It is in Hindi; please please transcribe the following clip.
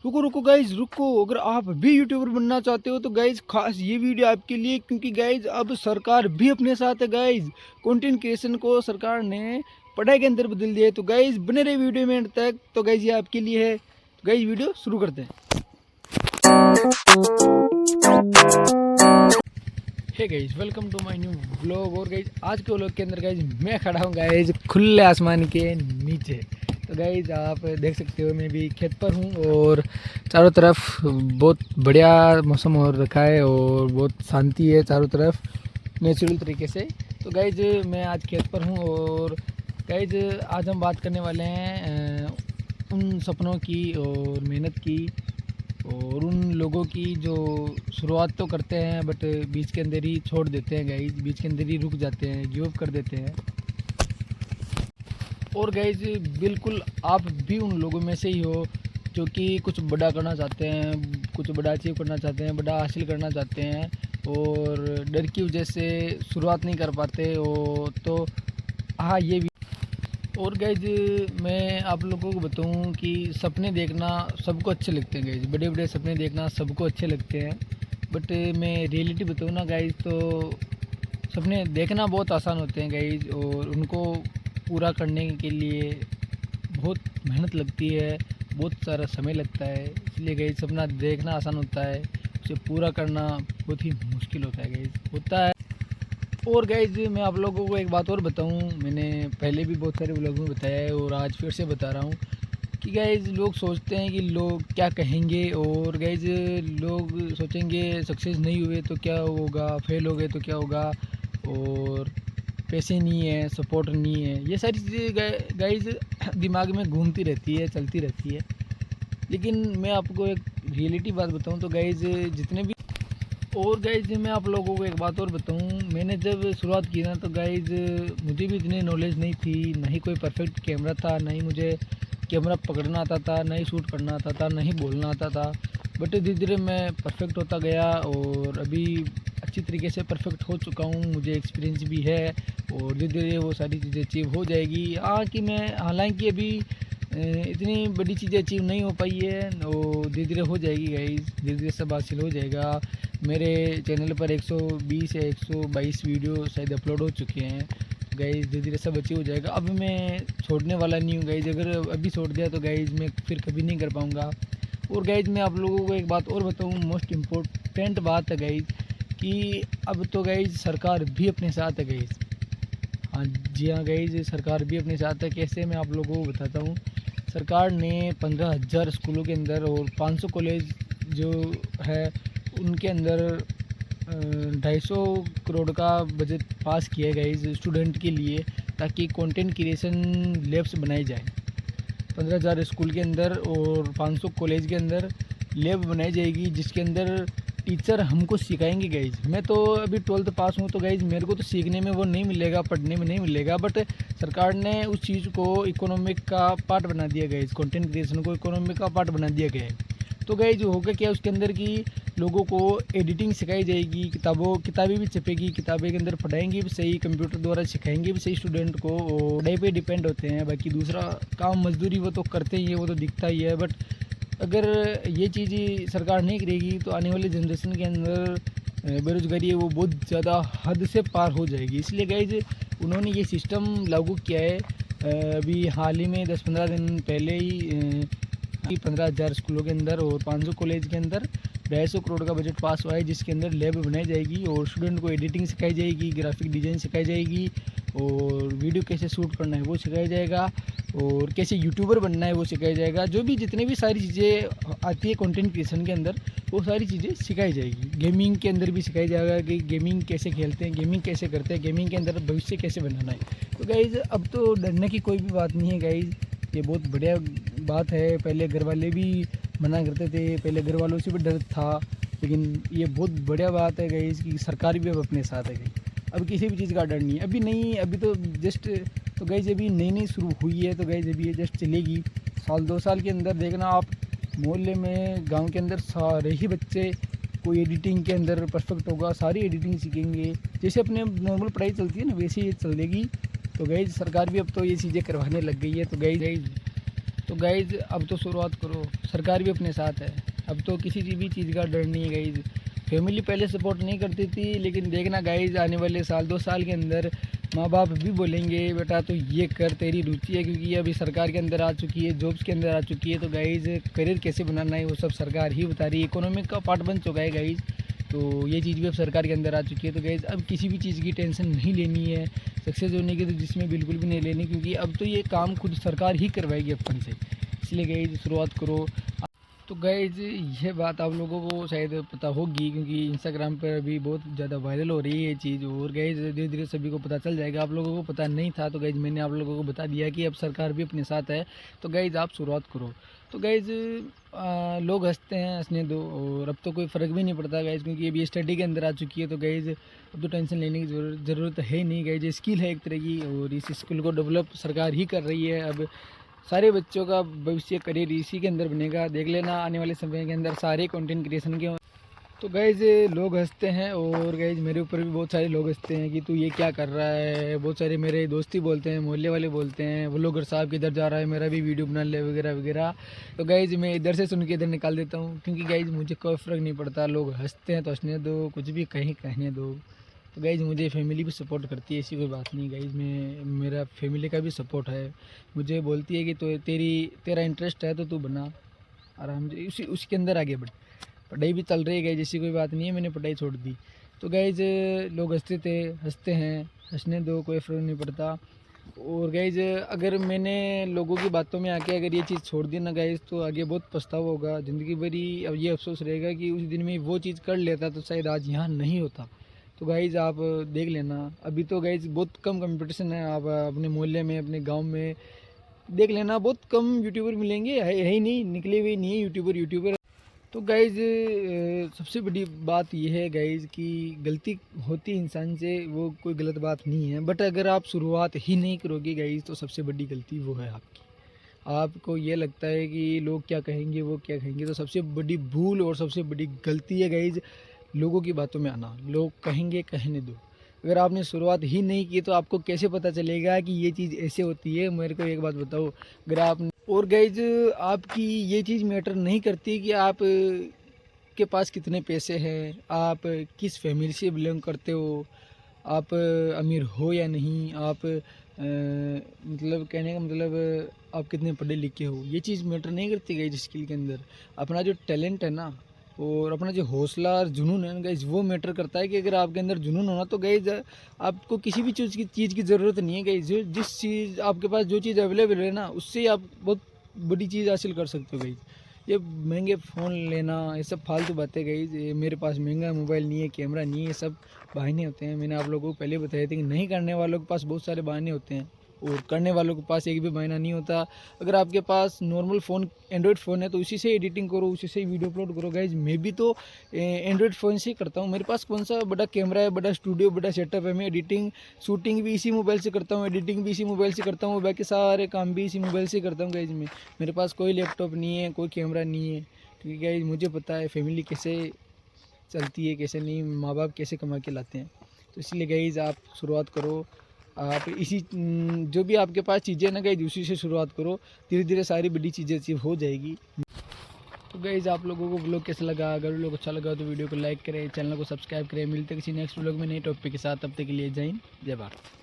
रुको रुको गाइज रुको, अगर आप भी यूट्यूबर बनना चाहते हो तो गाइज खास ये वीडियो आपके लिए, क्योंकि गाइज अब सरकार भी अपने साथ है। गाइज कंटेंट क्रिएशन को सरकार ने पढ़ाई के अंदर बदल दिया है। तो गाइज बने रहे वीडियो में एंड तक। तो गाइज ये आपके लिए है। तो गाइज वीडियो शुरू करते हैं। Hey guys welcome to my new vlog. और गाइज आज के व्लॉग के अंदर गाइज मैं खड़ा हूँ गाइज खुले आसमान के नीचे। तो गाइज आप देख सकते हो मैं भी खेत पर हूँ और चारों तरफ बहुत बढ़िया मौसम हो रखा है और बहुत शांति है चारों तरफ नेचुरल तरीके से। तो गाइज मैं आज खेत पर हूँ और गाइज आज हम बात करने वाले हैं उन सपनों की और मेहनत की और उन लोगों की जो शुरुआत तो करते हैं बट बीच के अंदर ही छोड़ देते हैं। गाइज बीच के अंदर ही रुक जाते हैं, गिव अप कर देते हैं। और गाइज बिल्कुल आप भी उन लोगों में से ही हो जो कि कुछ बड़ा करना चाहते हैं, कुछ बड़ा अचीव करना चाहते हैं, बड़ा हासिल करना चाहते हैं और डर की वजह से शुरुआत नहीं कर पाते हो। तो हाँ ये भी। और गाइज मैं आप लोगों को बताऊं कि सपने देखना सबको अच्छे लगते हैं। गाइज बड़े बड़े सपने देखना सबको अच्छे लगते हैं, बट मैं रियलिटी बताऊं ना गाइज तो सपने देखना बहुत आसान होते हैं गाइज, और उनको पूरा करने के लिए बहुत मेहनत लगती है, बहुत सारा समय लगता है। इसलिए गाइज सपना देखना आसान होता है, उसे पूरा करना बहुत ही मुश्किल होता है गाइज, होता है। और गाइज मैं आप लोगों को एक बात और बताऊं, मैंने पहले भी बहुत सारे व्लॉग में बताया है और आज फिर से बता रहा हूं कि गाइज लोग सोचते हैं कि लोग क्या कहेंगे, और गाइज लोग सोचेंगे सक्सेस नहीं हुए तो क्या होगा, फेल हो गए तो क्या होगा, और पैसे नहीं है, सपोर्ट नहीं है, ये सारी चीज़ें गाइज दिमाग में घूमती रहती है, चलती रहती है। लेकिन मैं आपको एक रियलिटी बात बताऊं तो गाइज जितने भी। और गाइज मैं आप लोगों को एक बात और बताऊं, मैंने जब शुरुआत की ना तो गाइज मुझे भी इतनी नॉलेज नहीं थी, ना ही कोई परफेक्ट कैमरा था, ना ही मुझे कैमरा पकड़ना आता था, ना ही शूट करना आता था, ना ही बोलना आता था। बट धीरे धीरे मैं परफेक्ट होता गया और अभी अच्छी तरीके से परफेक्ट हो चुका हूँ, मुझे एक्सपीरियंस भी है और धीरे धीरे वो सारी चीज़ें अचीव हो जाएगी। हाँ कि मैं हालांकि अभी इतनी बड़ी चीज़ें अचीव नहीं हो पाई है और धीरे धीरे हो जाएगी गाइज, धीरे धीरे सब हासिल हो जाएगा। मेरे चैनल पर 120 या 122 वीडियो शायद अपलोड हो चुके हैं गाइज, धीरे धीरे सब अचीव हो जाएगा। अब मैं छोड़ने वाला नहीं हूँ गाइज, अगर अभी छोड़ दिया तो गाइज मैं फिर कभी नहीं कर पाऊँगा। और गाइज मैं आप लोगों को एक बात और बताऊँ, मोस्ट इम्पोर्टेंट बात है गाइज कि अब तो गाइज सरकार भी अपने साथ है गाइज। हाँ जी हाँ गाइज, सरकार भी अपने साथ है। कैसे मैं आप लोगों को बताता हूँ। सरकार ने 15,000 स्कूलों के अंदर और 500 कॉलेज जो है उनके अंदर 250 करोड़ का बजट पास किया गया इस स्टूडेंट के लिए, ताकि कंटेंट क्रिएशन लैब्स बनाई जाए। 15,000 स्कूल के अंदर और 500 कॉलेज के अंदर लैब बनाई जाएगी, जिसके अंदर टीचर हमको सिखाएंगे गाइज। मैं तो अभी 12th पास हूँ तो गाइज मेरे को तो सीखने में वो नहीं मिलेगा, पढ़ने में नहीं मिलेगा, बट सरकार ने उस चीज़ को इकोनॉमिक का पार्ट बना दिया गया, इस कंटेंट क्रिएशन को इकोनॉमिक का पार्ट बना दिया गया है। तो गाइज होगा क्या, उसके अंदर की लोगों को एडिटिंग सिखाई जाएगी, किताबें भी छपेगी, किताबें के अंदर पढ़ाएंगे भी सही, कंप्यूटर द्वारा सिखाएंगे भी सही स्टूडेंट को, और पढ़ाई पे डिपेंड होते हैं। बाकी दूसरा काम मजदूरी वो तो करते ही है, वो तो दिखता ही है। बट अगर ये चीज़ सरकार नहीं करेगी तो आने वाली जनरेशन के अंदर बेरोजगारी है वो बहुत ज़्यादा हद से पार हो जाएगी। इसलिए गाइज उन्होंने ये सिस्टम लागू किया है अभी हाल ही में 10-15 दिन पहले ही 15,000 स्कूलों के अंदर और 500 कॉलेज के अंदर 250 करोड़ का बजट पास हुआ है, जिसके अंदर लैब बनाई जाएगी और स्टूडेंट को एडिटिंग सिखाई जाएगी, ग्राफिक डिज़ाइन सिखाई जाएगी, और वीडियो कैसे शूट करना है वो सिखाया जाएगा, और कैसे यूट्यूबर बनना है वो सिखाया जाएगा। जो भी जितने भी सारी चीज़ें आती है कंटेंट क्रिएशन के अंदर वो सारी चीज़ें सिखाई जाएगी। गेमिंग के अंदर भी सिखाया जाएगा कि गेमिंग कैसे खेलते हैं, गेमिंग कैसे करते हैं, गेमिंग के अंदर भविष्य कैसे बनाना है। तो गाइज़ अब तो डरने की कोई भी बात नहीं है गाइज़, ये बहुत बढ़िया बात है। पहले घर वाले भी मना करते थे, पहले घर वालों से भी डर था, लेकिन ये बहुत बढ़िया बात है गाइस कि सरकार भी अब अपने साथ है गाइस। अब किसी भी चीज़ का डर नहीं है, अभी नहीं, अभी तो जस्ट तो गाइस अभी नई नई शुरू हुई है, तो गाइस अभी ये जस्ट चलेगी। साल 2 साल के अंदर देखना आप मोहल्ले में, गांव के अंदर सारे ही बच्चे कोई एडिटिंग के अंदर परफेक्ट होगा, सारी एडिटिंग सीखेंगे। जैसे अपने नॉर्मल पढ़ाई चलती है ना वैसे ही चलेगी। तो गाइस सरकार भी अब तो ये चीज़ें करवाने लग गई है। तो गाइस तो गाइज अब तो शुरुआत करो, सरकार भी अपने साथ है। अब तो किसी भी चीज़ का डर नहीं है गाइज। फैमिली पहले सपोर्ट नहीं करती थी, लेकिन देखना गाइज आने वाले साल 2 साल के अंदर माँ बाप भी बोलेंगे बेटा तो ये कर, तेरी रुचि है, क्योंकि अभी सरकार के अंदर आ चुकी है, जॉब्स के अंदर आ चुकी है। तो गाइज करियर कैसे बनाना है वो सब सरकार ही बता रही है, इकोनॉमिक का पार्ट बन चुका है गाइज। तो ये चीज़ भी अब सरकार के अंदर आ चुकी है। तो गाइज अब किसी भी चीज़ की टेंशन नहीं लेनी है, सक्सेस होने की तो जिसमें बिल्कुल भी नहीं लेनी, क्योंकि अब तो ये काम खुद सरकार ही करवाएगी अपन से। इसलिए गाइज शुरुआत करो। तो गाइज ये बात आप लोगों को शायद पता होगी, क्योंकि इंस्टाग्राम पर अभी बहुत ज़्यादा वायरल हो रही है ये चीज़, और गाइज धीरे धीरे सभी को पता चल जाएगा। आप लोगों को पता नहीं था तो गाइज मैंने आप लोगों को बता दिया कि अब सरकार भी अपने साथ है। तो गाइज आप शुरुआत करो। तो गाइज लोग हंसते हैं, हंसने दो, और अब तो कोई फ़र्क भी नहीं पड़ता गाइज, क्योंकि अभी स्टडी के अंदर आ चुकी है। तो गाइज अब तो टेंशन लेने की ज़रूरत है नहीं गाइज। स्किल है एक तरह की, और इस स्किल को डेवलप सरकार ही कर रही है। अब सारे बच्चों का भविष्य करियर इसी के अंदर बनेगा। देख लेना आने वाले समय के अंदर सारे कंटेंट क्रिएशन के। तो गाइज लोग हंसते हैं, और गाइज मेरे ऊपर भी बहुत सारे लोग हंसते हैं कि तू ये क्या कर रहा है। बहुत सारे मेरे दोस्ती बोलते हैं, मोहल्ले वाले बोलते हैं, वो लोग साहब किधर जा रहा है, मेरा भी वीडियो बना ले वगैरह वगैरह। तो गाइज मैं इधर से सुन के इधर निकाल देता हूँ, क्योंकि गाइज मुझे कोई फ़र्क नहीं पड़ता। लोग हंसते हैं तो हंसने दो, कुछ भी कहीं कहने दो। तो गाइज मुझे फैमिली भी सपोर्ट करती है, ऐसी कोई बात नहीं गाइज। मैं मेरा फैमिली का भी सपोर्ट है, मुझे बोलती है कि तो तेरा इंटरेस्ट है तो तू बना आराम से, उसके अंदर आगे बढ़। पढ़ाई भी चल रही है गाइज, ऐसी कोई बात नहीं है मैंने पढ़ाई छोड़ दी। तो गाइज लोग हंसते हैं, हंसने दो, कोई फ़र्क नहीं पड़ता। और गाइज अगर मैंने लोगों की बातों में आके अगर ये चीज़ छोड़ दी ना गाइज, तो आगे बहुत पछतावा होगा ज़िंदगी भरी। अब ये अफसोस रहेगा कि उस दिन में वो चीज़ कर लेता तो शायद आज यहाँ नहीं होता। तो गाइज आप देख लेना, अभी तो गाइज बहुत कम कंपटीशन है। आप अपने मोहल्ले में, अपने गांव में देख लेना, बहुत कम यूट्यूबर मिलेंगे, है ही नहीं, निकले हुए नहीं है यूट्यूबर। तो गाइज सबसे बड़ी बात यह है गाइज कि गलती होती इंसान से, वो कोई गलत बात नहीं है, बट अगर आप शुरुआत ही नहीं करोगे गाइज तो सबसे बड़ी गलती वो है आपकी। आपको ये लगता है कि लोग क्या कहेंगे, वो क्या कहेंगे, तो सबसे बड़ी भूल और सबसे बड़ी गलती है गाइज लोगों की बातों में आना। लोग कहेंगे, कहने दो। अगर आपने शुरुआत ही नहीं की तो आपको कैसे पता चलेगा कि ये चीज़ ऐसे होती है। मेरे को एक बात बताओ, अगर आप और गाइज आपकी ये चीज़ मैटर नहीं करती कि आप के पास कितने पैसे हैं, आप किस फैमिली से बिलोंग करते हो, आप अमीर हो या नहीं, आप मतलब कहने का मतलब आप कितने पढ़े लिखे हो, ये चीज़ मैटर नहीं करती गाइज स्किल के अंदर। अपना जो टैलेंट है ना, और अपना जो हौसला और जुनून है ना गाइज, वो मैटर करता है। कि अगर आपके अंदर जुनून होना तो गाइज आपको किसी भी चीज़ की ज़रूरत नहीं है गाइज। जिस चीज़ आपके पास जो चीज़ अवेलेबल है ना, उससे आप बहुत बड़ी चीज़ हासिल कर सकते हो गाइज। ये महंगे फ़ोन लेना, ये सब फालतू बातें गाइज। ये मेरे पास महंगा मोबाइल नहीं है, कैमरा नहीं है, ये सब बहाने होते हैं। मैंने आप लोगों को पहले बताया था कि नहीं करने वालों के पास बहुत सारे बहाने होते हैं, और करने वालों के पास एक भी बहाना नहीं होता। अगर आपके पास नॉर्मल फ़ोन, एंड्रॉयड फ़ोन है, तो उसी से एडिटिंग करो, उसी से वीडियो अपलोड करो गाइज। मैं भी तो एंड्रॉयड फ़ोन से ही करता हूँ। मेरे पास कौन सा बड़ा कैमरा है, बड़ा स्टूडियो, बड़ा सेटअप है। मैं एडिटिंग, शूटिंग भी इसी मोबाइल से करता हूँ, एडिटिंग भी इसी मोबाइल से करता हूँ, बाकी सारे काम भी इसी मोबाइल से करता हूँ गाइज। मेरे पास कोई लैपटॉप नहीं है, कोई कैमरा नहीं है, क्योंकि गाइज मुझे पता है फैमिली कैसे चलती है, कैसे नहीं, माँ बाप कैसे कमा के लाते हैं। तो इसलिए गाइज आप शुरुआत करो। आप इसी जो भी आपके पास चीज़ें ना गाइज, उसी से शुरुआत करो। धीरे धीरे सारी बड़ी चीज़ें अचीव हो जाएगी। तो गाइज आप लोगों को व्लॉग कैसा लगा? अगर व्लॉग अच्छा लगा तो वीडियो को लाइक करें, चैनल को सब्सक्राइब करें। मिलते हैं किसी नेक्स्ट व्लॉग में नए टॉपिक के साथ। तब तक के लिए जय हिंद, जय भारत।